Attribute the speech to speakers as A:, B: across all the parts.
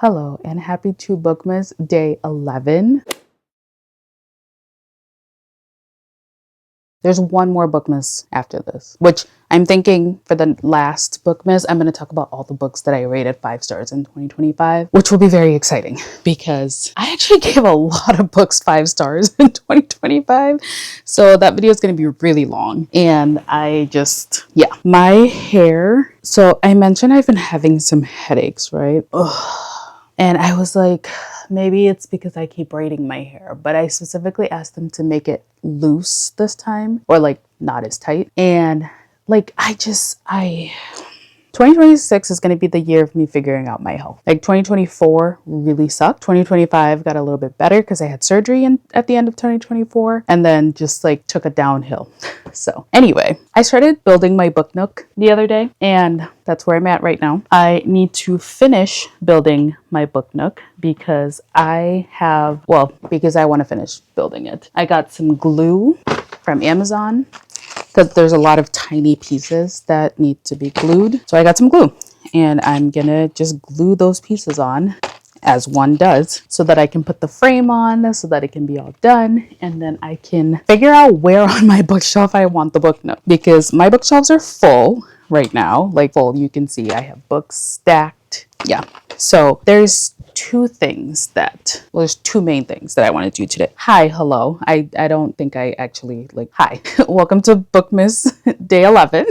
A: Hello and happy to BOOKMAS day 11. There's one more BOOKMAS after this, which I'm thinking for the last BOOKMAS, I'm going to talk about all the books that I rated 5 stars in 2025, which will be very exciting because I actually gave a lot of books 5 stars in 2025. So that video is going to be really long. And my hair. So I mentioned I've been having some headaches, right? Ugh. And I was like, maybe it's because I keep braiding my hair, but I specifically asked them to make it loose this time, or like not as tight. And like, 2026 is going to be the year of me figuring out my health. Like 2024 really sucked. 2025 got a little bit better because I had surgery at the end of 2024 and then just like took a downhill. So anyway, I started building my book nook the other day and that's where I'm at right now. I need to finish building my book nook because I want to finish building it. I got some glue from Amazon, because there's a lot of tiny pieces that need to be glued. So I got some glue and I'm gonna just glue those pieces on as one does so that I can put the frame on so that it can be all done. And then I can figure out where on my bookshelf I want the book nook, because my bookshelves are full right now, like full. You can see I have books stacked. Yeah. So there's two main things that I want to do today. Hi, hello. I don't think I actually hi. Welcome to BOOKMAS day 11.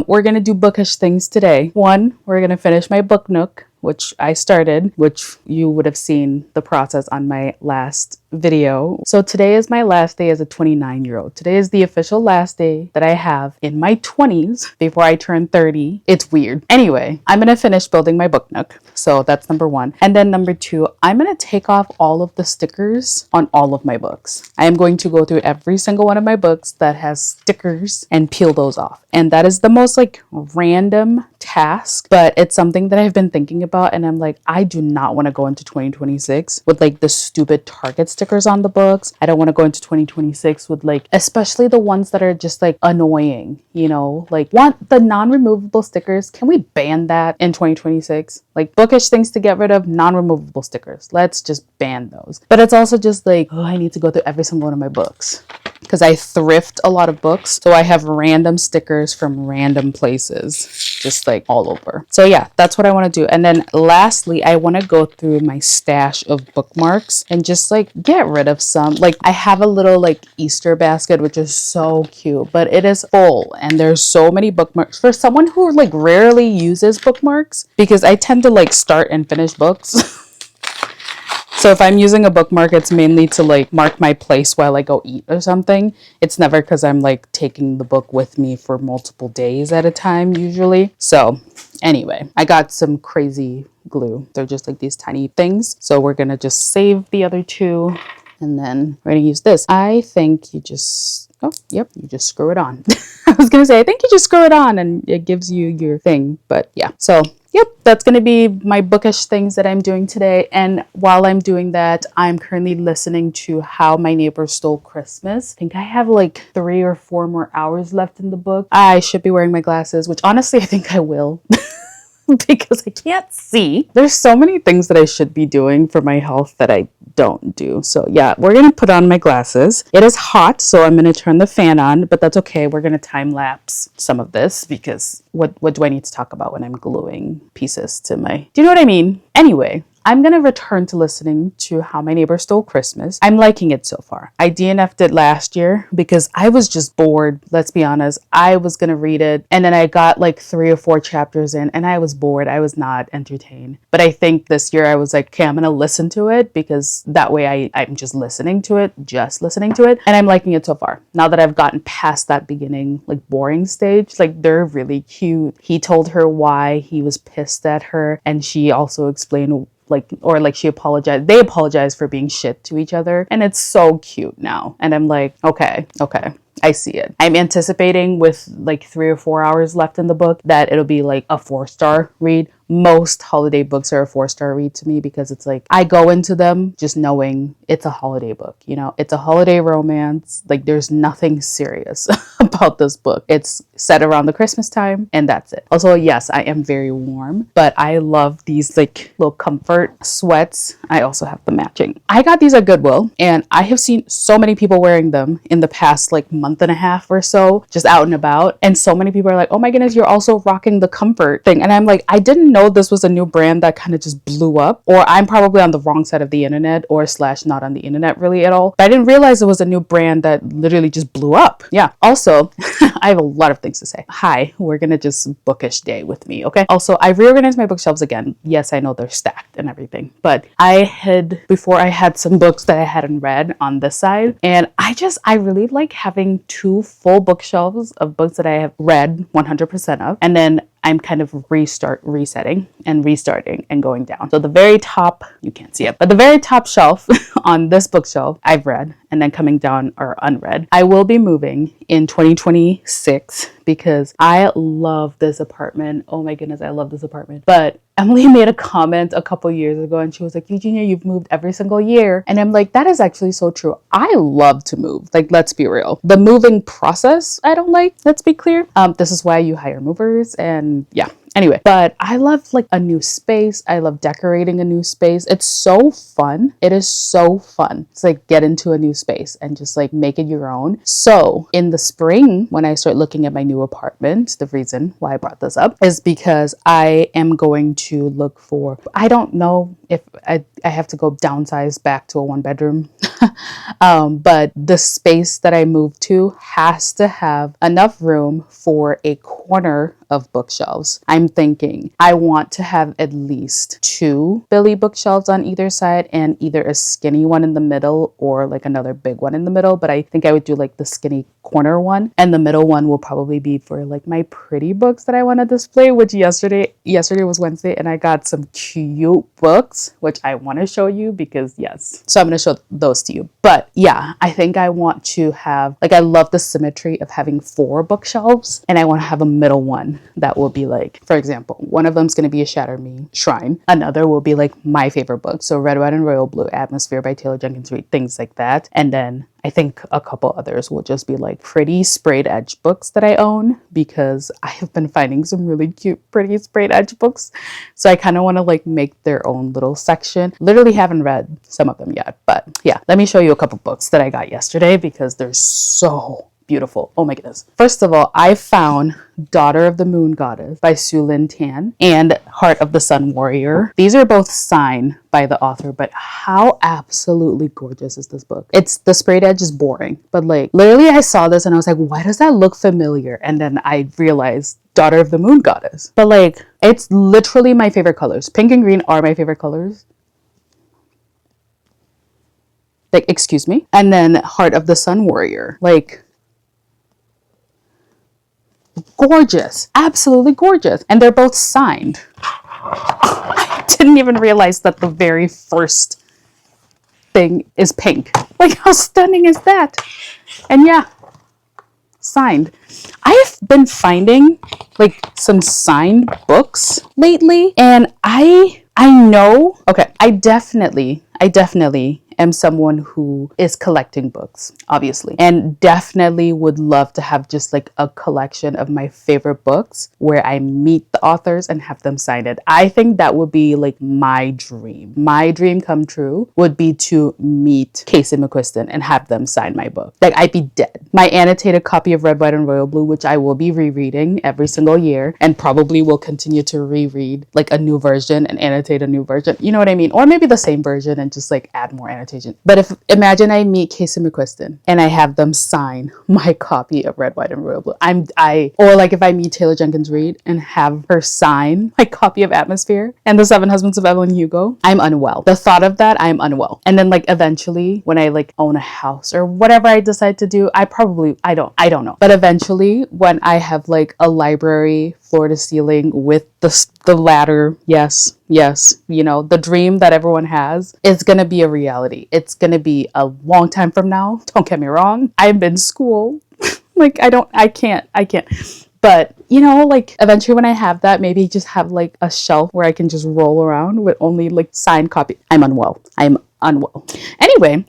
A: We're going to do bookish things today. One, we're going to finish my book nook, which I started, which you would have seen the process on my last video. So today is my last day as a 29-year-old. Today is the official last day that I have in my 20s before I turn 30. It's weird. Anyway, I'm going to finish building my book nook. So that's number one. And then number two, I'm going to take off all of the stickers on all of my books. I am going to go through every single one of my books that has stickers and peel those off. And that is the most random task, but it's something that I've been thinking about. And I'm like, I do not want to go into 2026 with the stupid Target stickers on the books. I don't want to go into 2026 with especially the ones that are just annoying, want the non-removable stickers. Can we ban that in 2026? Bookish things to get rid of, non-removable stickers. Let's just ban those. But it's also just I need to go through every single one of my books because I thrift a lot of books. So I have random stickers from random places, just all over. So yeah, that's what I want to do. And then lastly, I want to go through my stash of bookmarks and just get rid of some. I have a little Easter basket, which is so cute, but it is full and there's so many bookmarks for someone who rarely uses bookmarks, because I tend to start and finish books. So if I'm using a bookmark, it's mainly to mark my place while I go eat or something. It's never because I'm taking the book with me for multiple days at a time usually. So anyway, I got some crazy glue. They're just these tiny things. So we're going to just save the other two and then we're going to use this. I think you just, you just screw it on. I was going to say, I think you just screw it on and it gives you your thing. But yeah, so yep, that's going to be my bookish things that I'm doing today. And while I'm doing that, I'm currently listening to How My Neighbor Stole Christmas. I think I have 3 or 4 more hours left in the book. I should be wearing my glasses, which honestly, I think I will. Because I can't see. There's so many things that I should be doing for my health that I don't do. So yeah, we're going to put on my glasses. It is hot, so I'm going to turn the fan on, but that's okay. We're going to time lapse some of this because what do I need to talk about when I'm gluing pieces to my... Do you know what I mean? Anyway, I'm going to return to listening to How My Neighbor Stole Christmas. I'm liking it so far. I DNF'd it last year because I was just bored. Let's be honest. I was going to read it and then I got 3 or 4 chapters in and I was bored. I was not entertained. But I think this year I was okay, I'm going to listen to it because that way I'm just listening to it. And I'm liking it so far. Now that I've gotten past that beginning, boring stage, they're really cute. He told her why he was pissed at her and she also explained she apologized. They apologized for being shit to each other. And it's so cute now. And I'm okay. I see it. I'm anticipating with 3 or 4 hours left in the book that it'll be a 4-star read. most holiday books are a 4-star read to me because it's like I go into them just knowing it's a holiday book, you know, it's a holiday romance. Like there's nothing serious about this book. It's set around the Christmas time and that's it. Also, yes, I am very warm, but I love these like little comfort sweats. I also have the matching. I got these at Goodwill and I have seen so many people wearing them in the past like month and a half or so, just out and about. And so many people are like, oh my goodness, you're also rocking the comfort thing. And I'm like, I didn't know this was a new brand that kind of just blew up, or I'm probably on the wrong side of the internet or slash not on the internet really at all. But I didn't realize it was a new brand that literally just blew up. Yeah. Also, I have a lot of things to say. Hi, we're going to just bookish day with me. Okay. Also, I reorganized my bookshelves again. Yes, I know they're stacked and everything, but before I had some books that I hadn't read on this side. And I really like having 2 full bookshelves of books that I have read 100% of. And then I'm kind of resetting and restarting and going down. So the very top, you can't see it, but the very top shelf on this bookshelf I've read, and then coming down are unread. I will be moving in 2026 because I love this apartment. Oh my goodness, I love this apartment. But Emily made a comment a couple years ago and she was like, Eugenia, you've moved every single year. And I'm like, that is actually so true. I love to move. Like, let's be real. The moving process, I don't like, let's be clear. This is why you hire movers and yeah. Anyway, but I love like a new space. I love decorating a new space. It's so fun. It is so fun. It's like get into a new space and just like make it your own. So in the spring, when I start looking at my new apartment, the reason why I brought this up is because I am going to look for, I don't know if I have to go downsize back to a 1-bedroom. But the space that I moved to has to have enough room for a corner of bookshelves. I'm thinking I want to have at least 2 Billy bookshelves on either side and either a skinny one in the middle or like another big one in the middle. But I think I would do like the skinny corner one, and the middle one will probably be for like my pretty books that I want to display, which yesterday was Wednesday and I got some cute books, which I want to show you because yes. So I'm going to show those to you. But yeah, I think I want to have, like, I love the symmetry of having 4 bookshelves and I want to have a middle one that will be like, for example, one of them is going to be a Shatter Me Shrine. Another will be like my favorite book. So Red, White, and Royal Blue, Atmosphere by Taylor Jenkins Reid, things like that. And then I think a couple others will just be like pretty sprayed edge books that I own because I have been finding some really cute, pretty sprayed edge books. So I kind of want to like make their own little section. Literally haven't read some of them yet, but yeah, let me show you a couple books that I got yesterday because they're so beautiful. Oh my goodness. First of all, I found Daughter of the Moon Goddess by Sue Lynn Tan and Heart of the Sun Warrior. These are both signed by the author, but how absolutely gorgeous is this book? It's the sprayed edge is boring, but like literally I saw this and I was like, why does that look familiar? And then I realized Daughter of the Moon Goddess. But like, it's literally my favorite colors. Pink and green are my favorite colors. Like, excuse me. And then Heart of the Sun Warrior. Like, gorgeous, absolutely gorgeous. And they're both signed. I didn't even realize that the very first thing is pink. Like, how stunning is that? And yeah, signed. I've been finding like some signed books lately, and I know, okay, I definitely am someone who is collecting books, obviously, and definitely would love to have just like a collection of my favorite books where I meet the authors and have them sign it. I think that would be like my dream. My dream come true would be to meet Casey McQuiston and have them sign my book. Like, I'd be dead. My annotated copy of Red, White, and Royal Blue, which I will be rereading every single year and probably will continue to reread like a new version and annotate a new version. You know what I mean? Or maybe the same version and just like add more annotations. But if imagine I meet Casey McQuiston and I have them sign my copy of Red, White, and Royal Blue. Or like if I meet Taylor Jenkins Reid and have her sign my copy of Atmosphere and The 7 Husbands of Evelyn Hugo, I'm unwell. The thought of that, I'm unwell. And then like eventually when I like own a house or whatever I decide to do, I don't know. But eventually when I have like a library floor to ceiling with the ladder, yes, you know, the dream that everyone has is gonna be a reality. It's gonna be a long time from now. Don't get me wrong. I'm in school. Like I can't. But you know, like eventually when I have that, maybe just have like a shelf where I can just roll around with only like signed copy. I'm unwell. Anyway,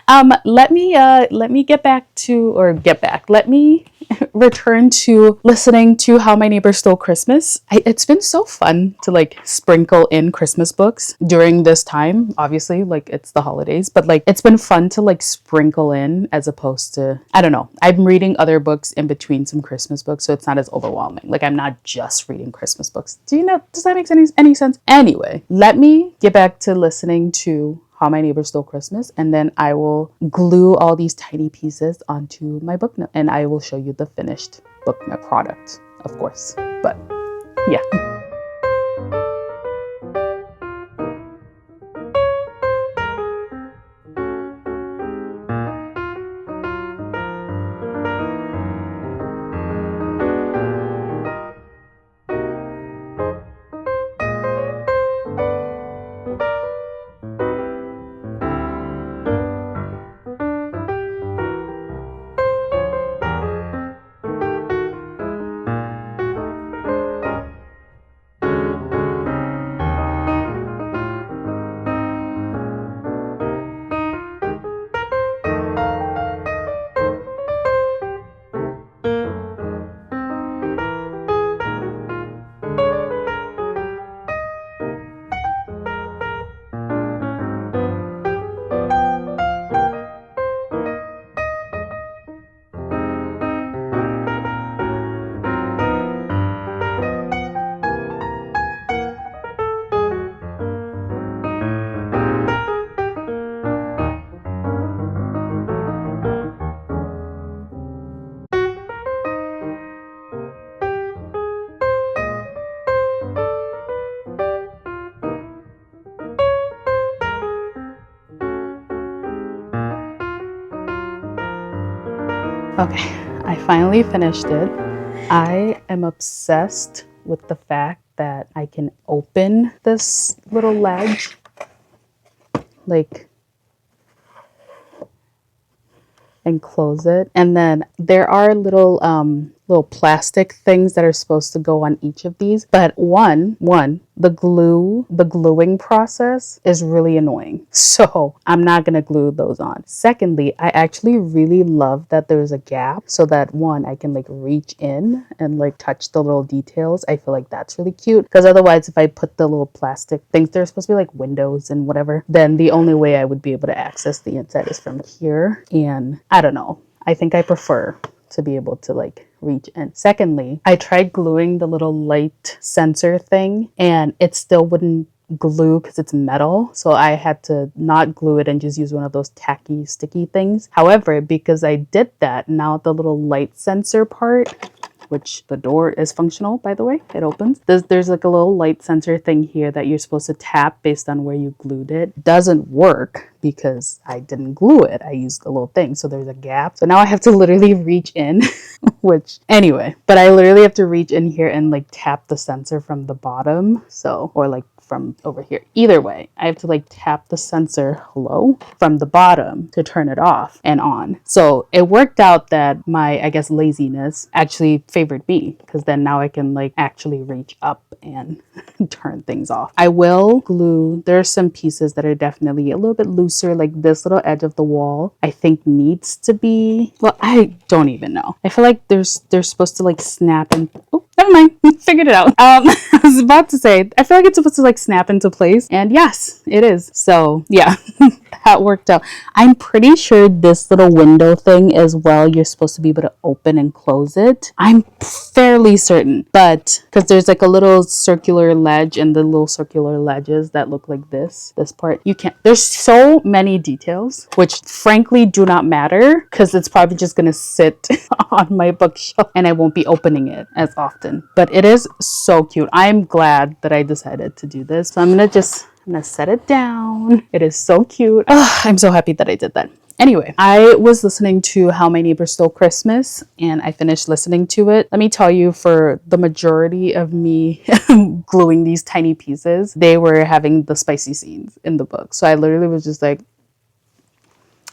A: let me get back to, or get back. Let me return to listening to How My Neighbor Stole Christmas. It's been so fun to like sprinkle in Christmas books during this time. Obviously, like it's the holidays, but like it's been fun to like sprinkle in as opposed to, I don't know. I'm reading other books in between some Christmas books, so it's not as overwhelming. Like I'm not just reading Christmas books. Do you know? Does that make any sense? Anyway, let me get back to listening to How My Neighbor Stole Christmas, and then I will glue all these tiny pieces onto my book nook, and I will show you the finished book nook product, of course. But yeah. Okay, I finally finished it. I am obsessed with the fact that I can open this little ledge, like, and close it. And then there are little plastic things that are supposed to go on each of these. But one, the gluing process is really annoying. So I'm not gonna glue those on. Secondly, I actually really love that there's a gap so that one, I can like reach in and like touch the little details. I feel like that's really cute, because otherwise if I put the little plastic things, they're supposed to be like windows and whatever, then the only way I would be able to access the inside is from here. And I don't know. I think I prefer to be able to like reach in. Secondly, I tried gluing the little light sensor thing and it still wouldn't glue because it's metal. So I had to not glue it and just use one of those tacky sticky things. However, because I did that, now the little light sensor part, which the door is functional, by the way, it opens. There's like a little light sensor thing here that you're supposed to tap based on where you glued it. Doesn't work because I didn't glue it. I used a little thing. So there's a gap. So now I have to literally reach in, which anyway, but I literally have to reach in here and like tap the sensor from the bottom. So, or like from over here. Either way, I have to like tap the sensor from the bottom to turn it off and on. So it worked out that my, I guess, laziness actually favored me, because then now I can like actually reach up and turn things off. I will glue, there's some pieces that are definitely a little bit looser, like this little edge of the wall I think needs to be, well, I don't even know. I feel like they're supposed to like snap and, oh, never mind, figured it out. I was about to say, I feel like it's supposed to like snap into place, and yes, it is. So yeah, that worked out. I'm pretty sure this little window thing as well, you're supposed to be able to open and close it. I'm fairly certain, but because there's like a little circular ledge and the little circular ledges that look like this part, you can't, there's so many details which frankly do not matter, because it's probably just gonna sit on my bookshelf and I won't be opening it as often. But it is so cute. I'm glad that I decided to do this. So I'm gonna set it down. It is so cute. Oh, I'm so happy that I did that. Anyway, I was listening to How My Neighbor Stole Christmas, and I finished listening to it. Let me tell you, for the majority of me gluing these tiny pieces, they were having the spicy scenes in the book. So I literally was just like,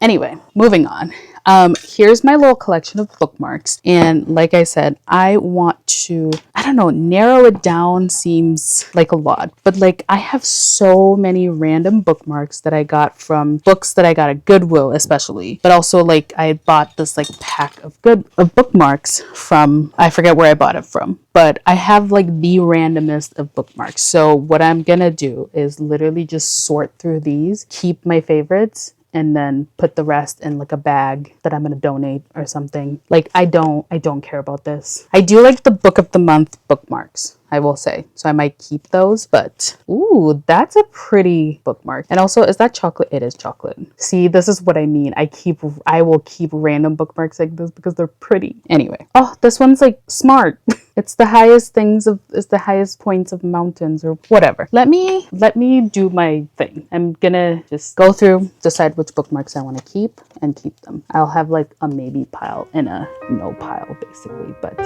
A: anyway, moving on. Here's my little collection of bookmarks. And like I said, I want to, I don't know, narrow it down seems like a lot, but like I have so many random bookmarks that I got from books that I got at Goodwill, especially, but also like I bought this like pack of bookmarks from, I forget where I bought it from, but I have like the randomest of bookmarks. So what I'm gonna do is literally just sort through these, keep my favorites, and then put the rest in like a bag that I'm gonna donate or something. Like I don't care about this. I do like the book of the month bookmarks, I will say. So I might keep those, but ooh, that's a pretty bookmark. And also, is that chocolate? It is chocolate. See, this is what I mean. I will keep random bookmarks like this because they're pretty. Anyway. Oh, this one's like smart. It's the highest points of mountains or whatever. Let me do my thing. I'm gonna just go through, decide which bookmarks I want to keep and keep them. I'll have like a maybe pile and a no pile basically, but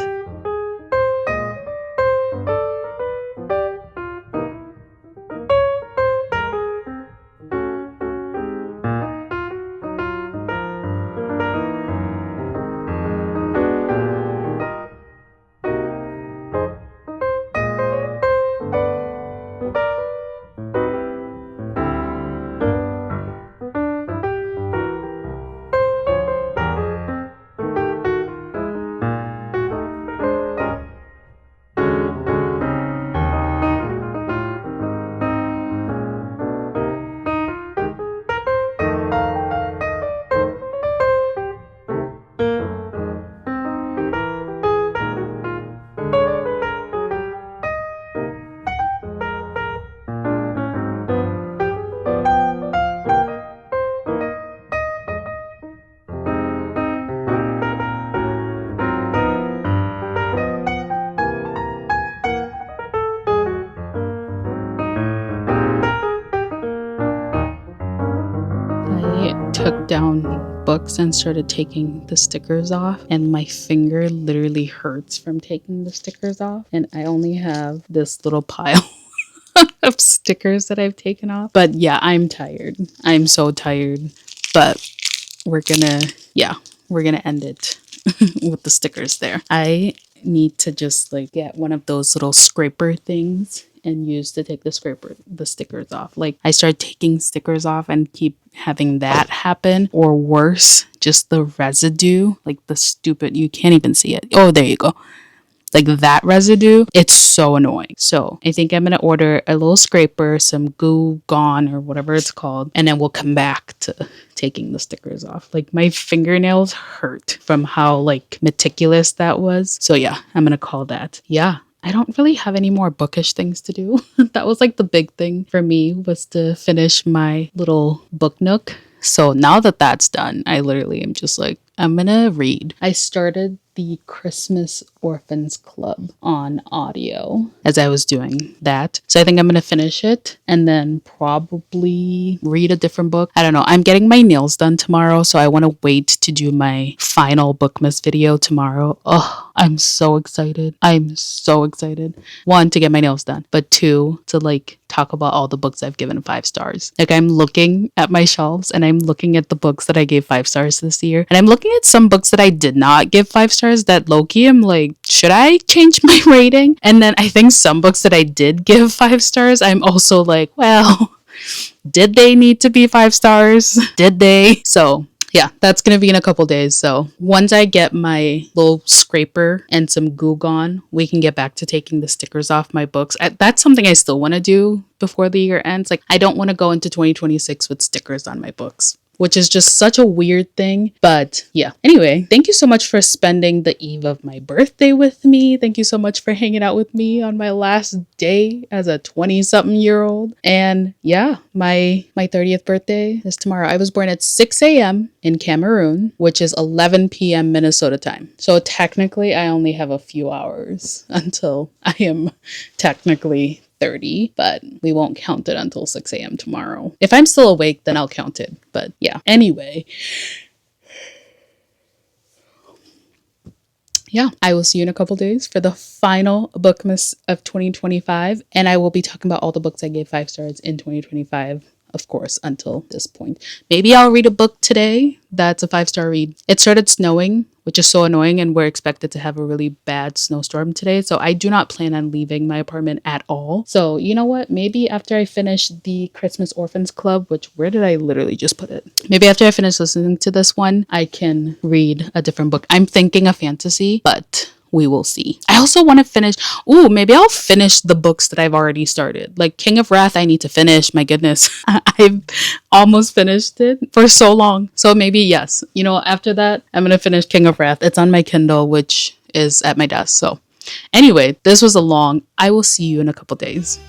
A: took down books and started taking the stickers off, and my finger literally hurts from taking the stickers off, and I only have this little pile of stickers that I've taken off. But yeah, I'm tired. I'm so tired, but we're gonna end it with the stickers there. I need to just like get one of those little scraper things and use to take the stickers off. Like I start taking stickers off and keep having that happen, or worse, just the residue, like the stupid, you can't even see it. Oh, there you go. Like that residue, it's so annoying. So I think I'm gonna order a little scraper, some Goo Gone or whatever it's called, and then we'll come back to taking the stickers off. Like my fingernails hurt from how like meticulous that was. So yeah, I'm gonna call that. Yeah, I don't really have any more bookish things to do. That was like the big thing for me, was to finish my little book nook. So now that that's done, I literally am just like, I'm gonna read. I started the Christmas Orphans Club on audio as I was doing that. So I think I'm gonna finish it and then probably read a different book. I don't know. I'm getting my nails done tomorrow, so I want to wait to do my final BOOKMAS video tomorrow. Oh, I'm so excited. I'm so excited. One, to get my nails done, but two, to like talk about all the books I've given 5 stars. Like I'm looking at my shelves and I'm looking at the books that I gave 5 stars this year. And I'm looking at some books that I did not give 5 stars that low-key I'm like, should I change my rating? And then I think some books that I did give 5 stars, I'm also like, well, did they need to be 5 stars? Did they? So yeah, that's going to be in a couple days. So once I get my little scraper and some Goo Gone, we can get back to taking the stickers off my books. That's something I still want to do before the year ends. Like I don't want to go into 2026 with stickers on my books, which is just such a weird thing. But yeah, anyway, thank you so much for spending the eve of my birthday with me. Thank you so much for hanging out with me on my last day as a 20-something-year-old. And yeah, my 30th birthday is tomorrow. I was born at 6 a.m. in Cameroon, which is 11 p.m. Minnesota time. So technically, I only have a few hours until I am technically 30, but we won't count it until 6 a.m. tomorrow. If I'm still awake, then I'll count it. But yeah, anyway. Yeah, I will see you in a couple days for the final BOOKMAS of 2025. And I will be talking about all the books I gave 5 stars in 2025 of course, until this point. Maybe I'll read a book today that's a 5-star read. It started snowing, which is so annoying, and we're expected to have a really bad snowstorm today. So I do not plan on leaving my apartment at all. So you know what? Maybe after I finish the Christmas Orphans Club, which where did I literally just put it? Maybe after I finish listening to this one, I can read a different book. I'm thinking a fantasy, but we will see. I also want to finish. Ooh, maybe I'll finish the books that I've already started. Like King of Wrath, I need to finish. My goodness. I've almost finished it for so long. So maybe, yes. You know, after that, I'm going to finish King of Wrath. It's on my Kindle, which is at my desk. So anyway, this was a long. I will see you in a couple days.